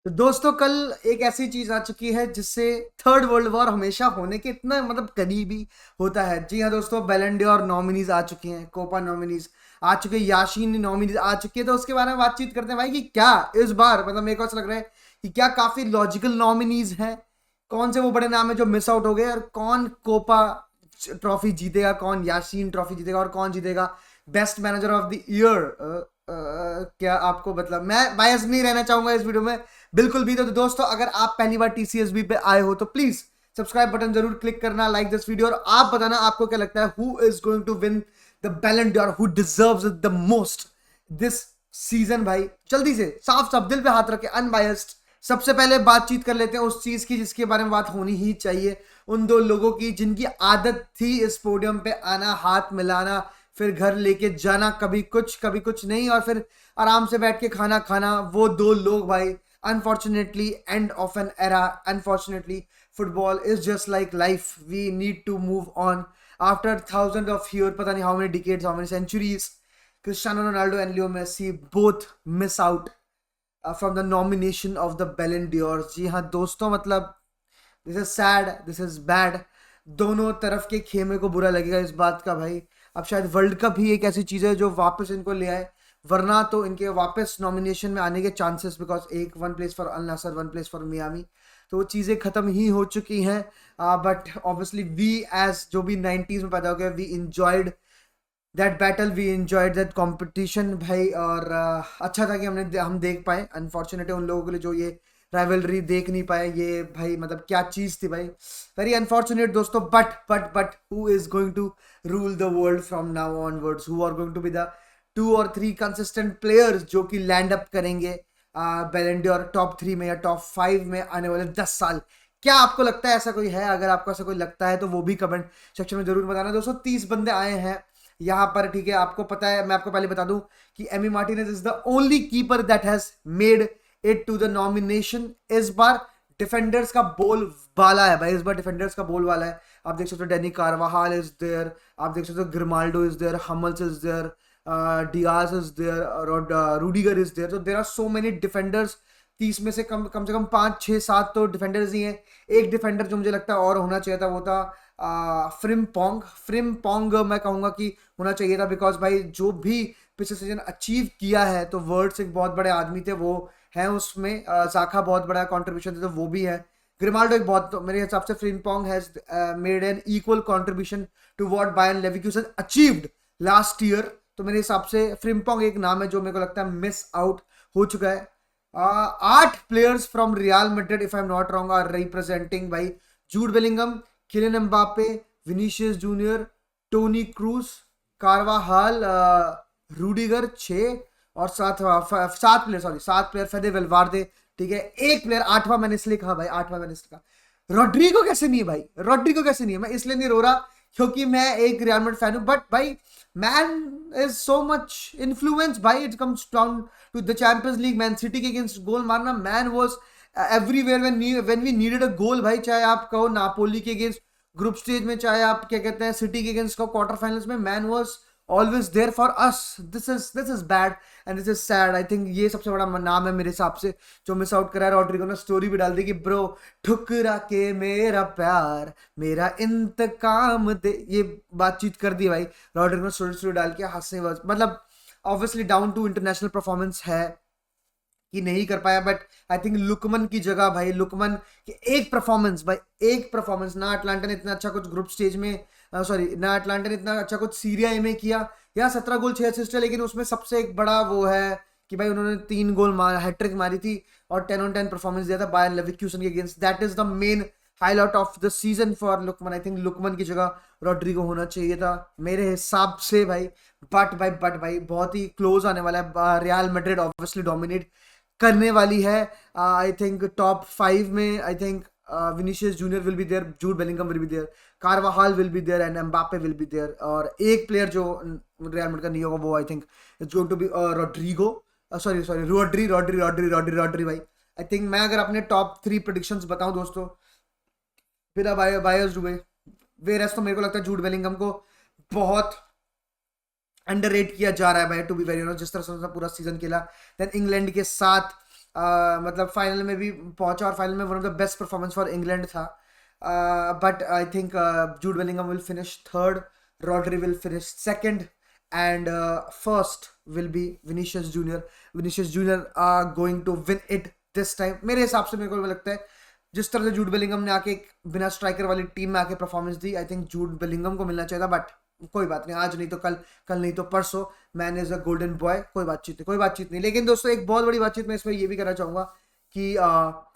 तो दोस्तों कल एक ऐसी चीज आ चुकी है जिससे थर्ड वर्ल्ड वॉर हमेशा होने के इतना मतलब करीबी होता है। जी हाँ दोस्तों, बैलन डोर नॉमिनीज आ चुकी हैं, कोपा नॉमिनीज आ चुके हैं, याशीन नॉमिनीज आ चुकी है। तो उसके बारे में बातचीत करते हैं भाई कि क्या इस बार मतलब मेरे को ऐसा लग रहा है कि क्या काफी लॉजिकल नॉमिनीज हैं, कौन से वो बड़े नाम है जो मिस आउट हो गए और कौन कोपा ट्रॉफी जीतेगा, कौन याशीन ट्रॉफी जीतेगा और कौन जीतेगा best manager of the year. क्या आपको मतलब मैं बायस नहीं रहना चाहूंगा इस वीडियो में बिल्कुल भी। तो दोस्तों अगर आप पहली बार टीसीएसबी पे आए हो तो प्लीज सब्सक्राइब बटन जरूर क्लिक करना, लाइक दिस वीडियो, और आप बताना आपको क्या लगता है who is going to win the Ballon d'Or, who deserves it the most this season. भाई जल्दी से साफ साफ दिल पे हाथ रखे, अनबायस्ड सबसे पहले बातचीत कर लेते हैं उस चीज की जिसके बारे में बात होनी ही चाहिए। उन दो लोगों की जिनकी आदत थी इस पोडियम पे आना, हाथ मिलाना, फिर घर लेके जाना, कभी कुछ नहीं, और फिर आराम से बैठ के खाना खाना। वो दो लोग भाई, unfortunately end of an era, unfortunately football is just like life, we need to move on after thousand of year, पता नहीं how many decades, how many centuries. Cristiano Ronaldo and Leo Messi both miss out from the nomination of the Ballon d'Or। जी हाँ दोस्तों, मतलब this is sad, this is bad. दोनों तरफ के खेमे को बुरा लगेगा इस बात का भाई। अब शायद वर्ल्ड कप ही एक ऐसी चीज है जो वापस इनको ले आए, वरना तो इनके वापस नॉमिनेशन में आने के चांसेस, बिकॉज एक one place for Al Nassr, one place for Miami, तो वो चीज़ें खत्म ही हो चुकी हैं। बट ऑब्वियसली वी एज जो भी 90s में पैदा हो गए, we enjoyed that battle, we enjoyed that competition भाई। और अच्छा था कि हम देख पाए। अनफॉर्चुनेट है उन लोगों के लिए जो ये राइवलरी देख नहीं पाए। ये भाई मतलब क्या चीज थी भाई, वेरी अनफॉर्चुनेट दोस्तों। But who is going to rule the world from now onwards, who are going to be the 2 और 3 कंसिस्टेंट प्लेयर्स जो कि लैंड अप करेंगे बैलन डोर टॉप 3 में या टॉप 5 में आने वाले 10 साल। क्या आपको लगता है ऐसा कोई है? अगर आपको ऐसा कोई लगता है तो वो भी कमेंट सेक्शन में जरूर बताना। दोस्तों 30 बंदे आए हैं यहाँ पर, ठीक है। आपको पता है, मैं आपको पहले बता दूं कि Emi Martinez is the only keeper that has made it to the nomination. इस बार डिफेंडर्स का बोल बाला है भाई, इस बार डिफेंडर्स का बोल वाला है। आप देख सकते हो डेनी कारवाहाल इज देयर, आप देख सकते हो Grimaldo is there, Hummels is there, Diaz is there, Rudiger is there. तो there are so many defenders. 30 में से कम से कम 5 6 7 तो डिफेंडर्स ही हैं। एक डिफेंडर जो मुझे लगता है और होना चाहिए था वो था फ्रिम्पोंग मैं कहूंगा कि होना चाहिए था, बिकॉज भाई जो भी पिछले सीजन अचीव किया है, तो वर्ड्स एक बहुत बड़े आदमी थे वो हैं उसमें। जाखा बहुत बड़ा कंट्रीब्यूशन थे तो वो भी है। ग्रिमाल्डो एक बहुत, तो मेरे हिसाब से Frimpong has made an equal contribution to what Bayern Leverkusen achieved last year. तो मेरे हिसाब से फ्रिम्पोंग एक नाम है जो मेरे को लगता है मिस आउट हो चुका है। 8 players from Real Madrid if I am not wrong are representing भाई। Jude Bellingham, Kylian Mbappe, Vinicius Junior, Toni Kroos, Carvajal, Rudiger 6, और 7 player, sorry 7 player, Fede Valverde, ठीक है। एक प्लेयर 8वां मैंने इसलिए कहा भाई, 8वां मैंने इसलिए कहा। रॉड्रिगो कैसे नहीं है भाई? रॉड्रिगो कैसे नहीं है? मैं इसलिए नहीं रो रहा क्योंकि मैं एक रियल मैड्रिड फैन हूं, बट भाई man is so much influence भाई। It comes down to the Champions League, Man City के अगेंस्ट गोल मारना, man was everywhere when we needed a goal भाई। चाहे आप कहो नापोली के अगेंस्ट ग्रुप स्टेज में, चाहे आप क्या कहते हैं सिटी के अगेंस्ट को क्वार्टर फाइनल्स में, man was always there for us. This is bad and this is sad. I think ये सबसे बड़ा नाम है मेरे हिसाब से जो मिस आउट करा है। रॉड्रिगो ने स्टोरी भी डाल दी कि ब्रो ठुकरा के मेरा प्यार मेरा इंतकाम दे, ये बातचीत कर दी भाई। रॉड्रिगो ने स्टोरी डाल के हंसने, मतलब obviously down to international performance है कि नहीं कर पाया, बट आई थिंक लुकमन की जगह भाई, लुकमन की एक परफॉर्मेंस भाई, एक परफॉर्मेंस ना अटलांटा ने इतना अच्छा कुछ ग्रुप स्टेज में, सॉरी ना अटलांटा ने इतना अच्छा कुछ सीरिया ए में किया। या 17 गोल 6 असिस्ट है, लेकिन उसमें सबसे एक बड़ा वो है कि भाई उन्होंने 3 गोल मार हैट्रिक मारी थी और 10 on 10 परफॉर्मेंस दिया था बायर लेवरकुसेन के against. That is the main highlight of the season for Lookman. I think Lookman की जगह रॉड्रिगो होना चाहिए था मेरे हिसाब से भाई। बट भाई बहुत ही क्लोज आने वाला है। रियल मैड्रिड ऑब्वियसली डोमिनेट करने वाली है। आई थिंक टॉप 5 में I think Vinicius Junior will be there, Jude Bellingham will be there, Carvajal will be there and Mbappe will be there. और एक प्लेयर जो रियल मैड्रिड का नहीं होगा वो I think it's going to be Rodrygo, sorry Rodri भाई। I think मैं अगर अपने टॉप 3 प्रेडिक्शंस बताऊं दोस्तों बिना बायर्स हुए, वेरस तो मेरे को लगता है जूड बेलिंगम को बहुत अंडररेट किया जा रहा है भाई, टू बी वेरी ऑनेस्ट, जिस तरह से उसने पूरा सीजन खेला। देन इंग्लैंड के साथ मतलब फाइनल में भी पहुंचा और फाइनल में one of the best performance for England था. But I think Jude Bellingham will finish third, Rodri will finish second, and first will be Vinicius Junior. Vinicius Junior are going to win it this time. मेरे हिसाब से मेरे को लगता है जिस तरह से जूड बेलिंगम ने आके एक बिना स्ट्राइकर वाली टीम में आके परफॉर्मेंस दी, आई थिंक जूड बेलिंगम को मिलना चाहिए था. बट कोई बात नहीं, आज नहीं तो कल, कल नहीं तो परसों, man is a golden boy. कोई बातचीत नहीं. लेकिन दोस्तों एक बहुत बड़ी बातचीत मैं इसमें ये भी करना चाहूंगा कि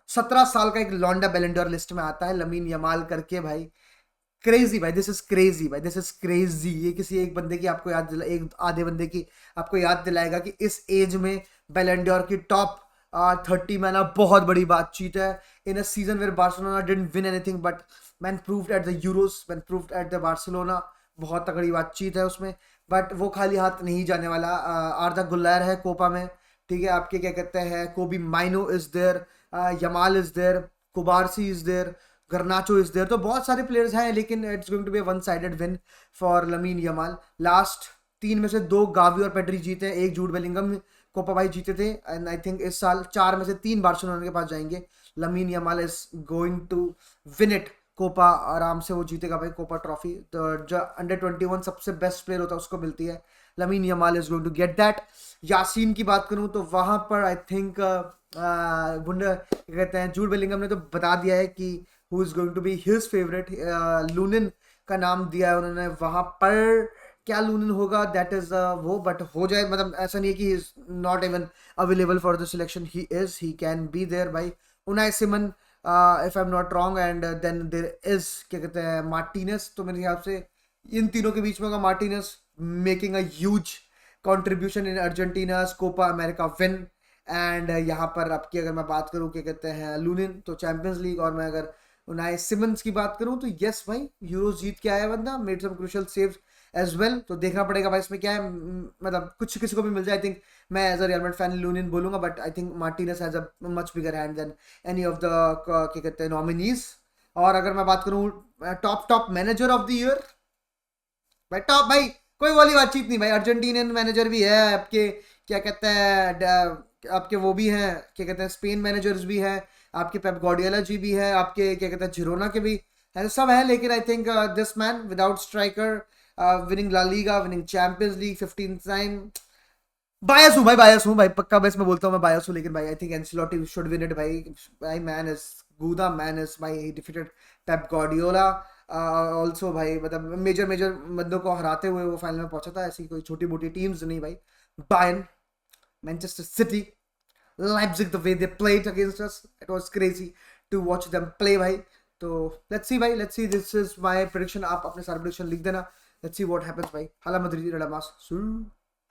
17 साल का एक लॉन्डा बैलेंडोर लिस्ट में आता है लमीन यमाल करके. भाई क्रेजी भाई, दिस इज क्रेजी भाई, दिस इज क्रेजी. ये किसी एक बंदे की आपको याद दिला, एक आधे बंदे की आपको याद दिलाएगा कि इस एज में बैलेंडोर की टॉप 30 में ना बहुत बड़ी बातचीत है. In a season where Barcelona didn't win anything but man proved at the Euros, man proved at the Barcelona. बहुत तगड़ी बातचीत है उसमें. बट वो खाली हाथ नहीं जाने वाला. आर्दा गुल्लार है कोपा में, ठीक है. आपके क्या कहते हैं, Kobbie Mainoo is there, Yamal is there, Cubarsi is there, Garnacho is there. तो बहुत सारे प्लेयर्स हैं, लेकिन it's going to be one sided win for Lamine Yamal. Last 3 में से 2 गावी और पेड्री जीते हैं, एक जूड बेलिंगम कोपा भाई जीते थे. एंड आई थिंक इस साल 4 में से 3 बार्सिलोना के पास जाएंगे. Lamine Yamal is going to win it Copa, आराम से वो जीतेगा भाई कोपा ट्रॉफी. तो जो अंडर 21 सबसे बेस्ट प्लेयर होता है उसको मिलती है. Lamine Yamal is going to get that. Yassine की बात करूं तो वहां पर आई थिंक कहते हैं जूड बेलिंगम ने तो बता दिया है कि who is going to be his favourite. Lunin का नाम दिया है उन्होंने वहां पर. क्या लूनिन होगा दैट इज वो, बट हो जाए, मतलब ऐसा नहीं है कि is not even available for the selection. He can be there भाई. Unai Simon if I am not wrong, and then there is क्या कहते हैं मार्टिनेस. तो मेरे हिसाब से इन तीनों के बीच में होगा Martinez, making a huge contribution in Argentina Copa America win. And यहाँ पर आपकी अगर मैं बात करूँ क्या कहते हैं लूनिन, तो चैंपियंस लीग. और मैं अगर उनाई सिमंस की बात करूं तो यस भाई, यूरो जीत के आया बंदा, made some crucial saves as well. तो देखना पड़ेगा भाई इसमें क्या है. मतलब कुछ किसी को भी मिल जाए. आई थिंक मैं as a Real Madrid fan Lunin बोलूंगा, but I think Martinez has a much bigger hand than any of the क्या कहते हैं नॉमिनीज. और अगर मैं बात करूं top manager of the year, भाई टॉप भाई कोई वाली बातचीत नहीं भाई. अर्जेंटीनियन मैनेजर भी है आपके, क्या कहते हैं आपके वो भी हैं, क्या कहते हैं स्पेन मैनेजर्स भी हैं आपके, पेप गार्डियोला जी भी है आपके, क्या कहते हैं जिरोना के भी है, सब है. लेकिन I think this man without striker, winning La Liga, winning Champions League 15 time. Bias हूँ भाई, पक्का बस मैं बोलता हूँ मैं बायस हूँ. लेकिन भाई I think Ancelotti should win it भाई. भाई मैन इज गूदा, मैन इज भाई, ही डिफीटेड पेप गार्डियोला ऑल्सो भाई. मतलब मेजर बंदों को हराते हुए वो फाइनल में पहुंचा था. ऐसी कोई छोटी मोटी टीम्स नहीं भाई. Bayern, Manchester city, Leipzig, the way they played against us, it was crazy to watch them play भाई. तो let's see भाई, let's see. This is my prediction. आप अपने सारे prediction लिख देना. Let's see what happens भाई. हाला मदरिद रडामास.